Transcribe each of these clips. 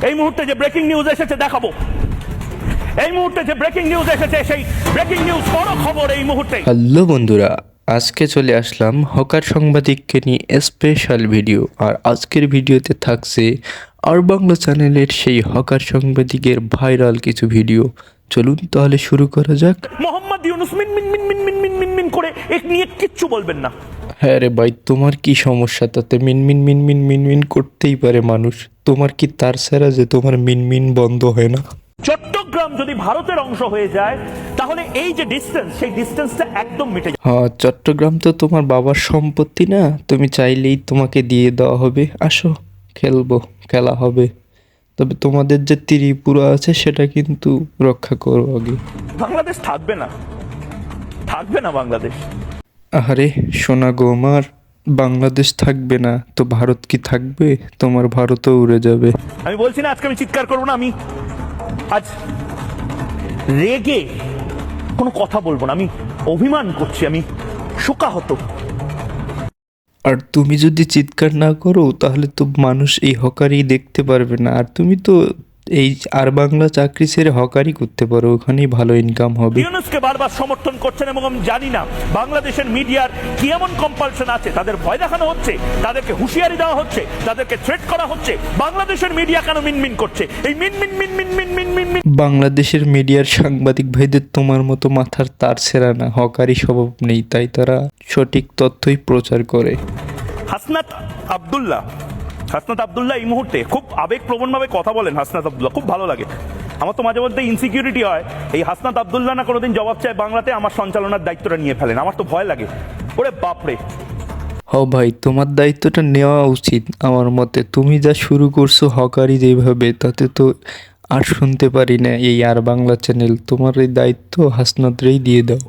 এই মুহূর্তে যে ব্রেকিং নিউজ এসেছে দেখাবো। এই মুহূর্তে যে ব্রেকিং নিউজ এসেছে সেই ব্রেকিং নিউজ বড় খবর এই মুহূর্তে। হ্যালো বন্ধুরা, আজকে চলে আসলাম হকার সাংবাদিককে নিয়ে স্পেশাল ভিডিও। আর আজকের ভিডিওতে থাকছে আর বাংলা চ্যানেলের সেই হকার সাংবাদিকের ভাইরাল কিছু ভিডিও। চলুন তাহলে শুরু করা যাক। মোহাম্মদ ইউনুস মিন মিন মিন মিন মিন মিন মিন মিন করে এক নিয়ে কিচ্ছু বলবেন না। হ্যাঁ রে ভাই, তোমার কি সমস্যা? তাতে মিনমিন মিনমিন মিনমিন করতেই পারে মানুষ। তোমার কি তার ছাড়া যে তোমার মিনমিন বন্ধ হয় না? চট্টগ্রাম যদি ভারতের অংশ হয়ে যায় তাহলে এই যে ডিসটেন্স সেই ডিসটেন্সটা একদম মিটে যাবে। হ্যাঁ, চট্টগ্রাম তো তোমার বাবার সম্পত্তি না, তুমি চাইলেই তোমাকে দিয়ে দেওয়া হবে। আসো খেলবো, খেলা হবে। তবে তোমাদের যে ত্রিপুরা আছে সেটা কিন্তু রক্ষা করো আগে। বাংলাদেশ থাকবে না, থাকবে না বাংলাদেশ। আরে সোনা গো আমার, বাংলাদেশ থাকবে না তো ভারত কি থাকবে? তোমার ভারতও উড়ে যাবে। আমি বলছি না আজকে আমি চিৎকার করবো না, আমি আজ রেগে কোনো কথা বলবো না, আমি অভিমান করছি, আমি শোকাহত। আর তুমি যদি চিৎকার না করো তাহলে তো মানুষ এই হকারই দেখতে পারবে না। আর তুমি তো এই আর বাংলা চাকরি ছেড়ে হকারই করতে পারো, ওখানেই ভালো ইনকাম হবে। ইউনুসকে বারবার সমর্থন করছেন এবং আমি জানি না বাংলাদেশের মিডিয়ার কি এমন কম্পালশন আছে, তাদের ভয় দেখানো হচ্ছে, তাদেরকে হুঁশিয়ারি দেওয়া হচ্ছে, তাদেরকে থ্রেট করা হচ্ছে। বাংলাদেশের মিডিয়া কেন মিনমিন করছে? এই মিনমিন মিনমিন মিনমিন মিনমিন। বাংলাদেশের মিডিয়ার সাংবাদিক ভাইদের তোমার মতো মাথার তার ছেঁড়া না, হকারি স্বভাব নেই, তাই তারা সঠিক তথ্যই প্রচার করে। হাসনাত আব্দুল্লাহ এই মুহূর্তে খুব আবেগপ্রবণভাবে কথা বলেন। হাসনাত আব্দুল্লাহ খুব ভালো লাগে আমার। তো মাঝে মধ্যে ইনসিকিউরিটি হয়, এই হাসনাত আব্দুল্লাহ না কোনোদিন জবাব চায় বাংলাতে, আমার সঞ্চালনার দায়িত্বটা নিয়ে ফেলেন। আমার তো ভয় লাগে, ওরে বাপরে। হ ভাই, তোমার দায়িত্বটা নেওয়া উচিত আমার মতে। তুমি যা শুরু করছো হকারি যেভাবে, তাতে তো আর শুনতে পারি না এই আর বাংলা চ্যানেল। তোমার এই দায়িত্ব হাসনাতরেই দিয়ে দাও।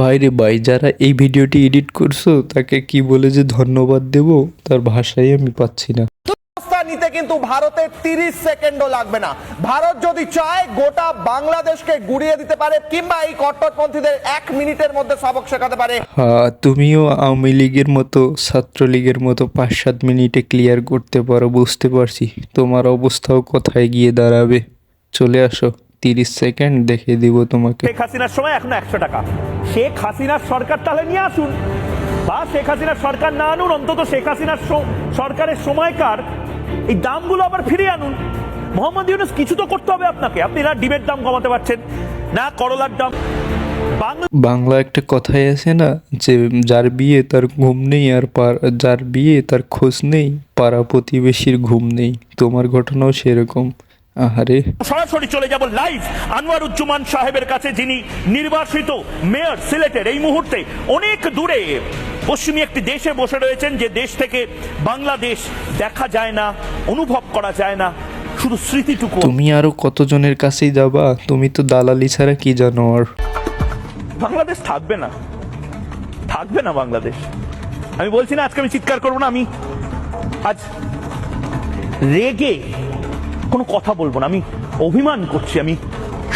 বাইরে ভাই, যারা এই ভিডিওটি এডিট করছো তাকে কি বলে যে ধন্যবাদ দেব তার ভাষাই আমি পাচ্ছি না। ব্যবস্থা নিতে কিন্তু ভারতের 30 সেকেন্ডও লাগবে না। ভারত যদি চায় গোটা বাংলাদেশকে গুড়িয়ে দিতে পারে, কিংবা এই কট্টরপন্থীদের 1 মিনিটের মধ্যে সবক শেখাতে পারে। হ্যাঁ, তুমিও আওয়ামী লীগের মতো ছাত্রলীগের মতো 5-7 মিনিটে ক্লিয়ার করতে পারো, বুঝতে পারছি। তোমার অবস্থাও কোথায় গিয়ে দাঁড়াবে। চলে আসো, 30 সেকেন্ড দেখে দিব তোমাকে। শেখ হাসিনার সময় এখন 100 টাকা। শেখ হাসিনার সরকার তাহলে নিয়ে আসুন, বা শেখ হাসিনার সরকার না আনুন, অন্তত শেখ হাসিনার সরকারের সময়কার এই দামগুলো আবার ফিরিয়ে আনুন। মোহাম্মদ ইউনুস কিছু তো করতে হবে আপনাকে। আপনি না ডিমের দাম কমাতে পারছেন না, করলার দাম। বাংলা একটা কথাই আছে না, যে যার বিয়ে তার ঘুম নেই, আর যার বিয়ে তার খোঁজ নেই, পাড়া প্রতিবেশীর ঘুম নেই। তোমার ঘটনাও সেরকম। আহারে, সরাসরি চলে যাব লাইভ আনোয়ারুজ্জামান সাহেবের কাছে, যিনি নির্বাচিত মেয়র সিলেটের। এই মুহূর্তে অনেক দূরে পশ্চিমী একটি দেশে বসে রয়েছেন, যে দেশ থেকে বাংলাদেশ দেখা যায় না, অনুভব করা যায় না, শুধু স্মৃতিটুকু। তুমি আরো কতজনের কাছেই যাবা? তুমি তো দালালি ছাড়া কি জানো? আর বাংলাদেশ থাকবে না, থাকবে না বাংলাদেশ। আমি বলছি না আজকে আমি চিৎকার করবো না, আমি আজ রেগে কোনো কথা বলবো না, আমি অভিমান করছি, আমি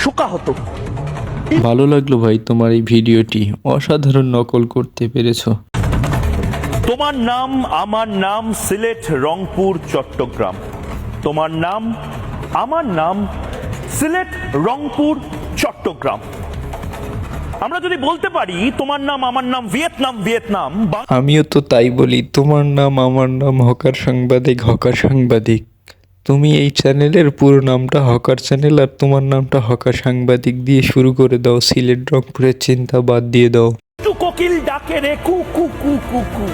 শোকাহত। ভালো লাগলো ভাই তোমার এই ভিডিওটি, অসাধারণ নকল করতে পেরেছো। তোমার নাম আমার নাম, সিলেট, রংপুর, চট্টগ্রাম। তোমার নাম আমার নাম, সিলেট, রংপুর, চট্টগ্রাম। আমরা যদি বলতে পারি তোমার নাম আমার নাম, ভিয়েতনাম। আমিও তো তাই বলি, তোমার নাম আমার নাম, হকার সাংবাদিক। তুমি এই চ্যানেলের পুরো নামটা হকার চ্যানেল আর তোমার নামটা হকার সাংবাদিক দিয়ে শুরু করে দাও। সিলেট রংপুরের চিন্তা বাদ দিয়ে দাও। কোকিল ডাকে রে কু কু কু কু কু।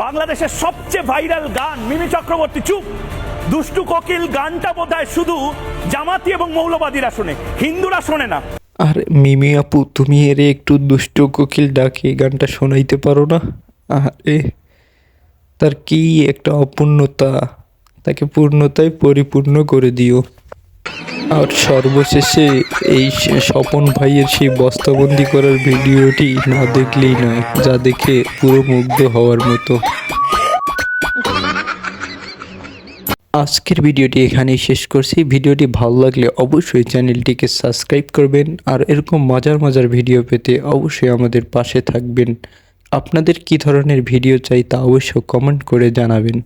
বাংলাদেশের সবচেয়ে ভাইরাল গান, মিমি চক্রবর্তী চুপ। দুষ্টু কোকিল গানটা বোধহয় শুধু জামাতি এবং মৌলবাদীরা শোনে, হিন্দুরা শোনে না। আর মিমি আপু, তুমি এরে একটু দুষ্ট কোকিল ডাকে গানটা শোনাইতে পারো না? আরে তার কি একটা অপূর্ণতা, তাকে পূর্ণতায় পরিপূর্ণ করে দিও। আর সর্বশেষে এই স্বপন ভাইয়ের সেই বস্তাবন্দি করার ভিডিওটি না দেখলেই নয়, যা দেখে পুরো মুগ্ধ হওয়ার মতো। আজকের ভিডিওটি এখানেই শেষ করছি। ভিডিওটি ভালো লাগলে অবশ্যই চ্যানেলটিকে সাবস্ক্রাইব করবেন, আর এরকম মজার মজার ভিডিও পেতে অবশ্যই আমাদের পাশে থাকবেন। আপনাদের কী ধরনের ভিডিও চাই তা অবশ্যই কমেন্ট করে জানাবেন।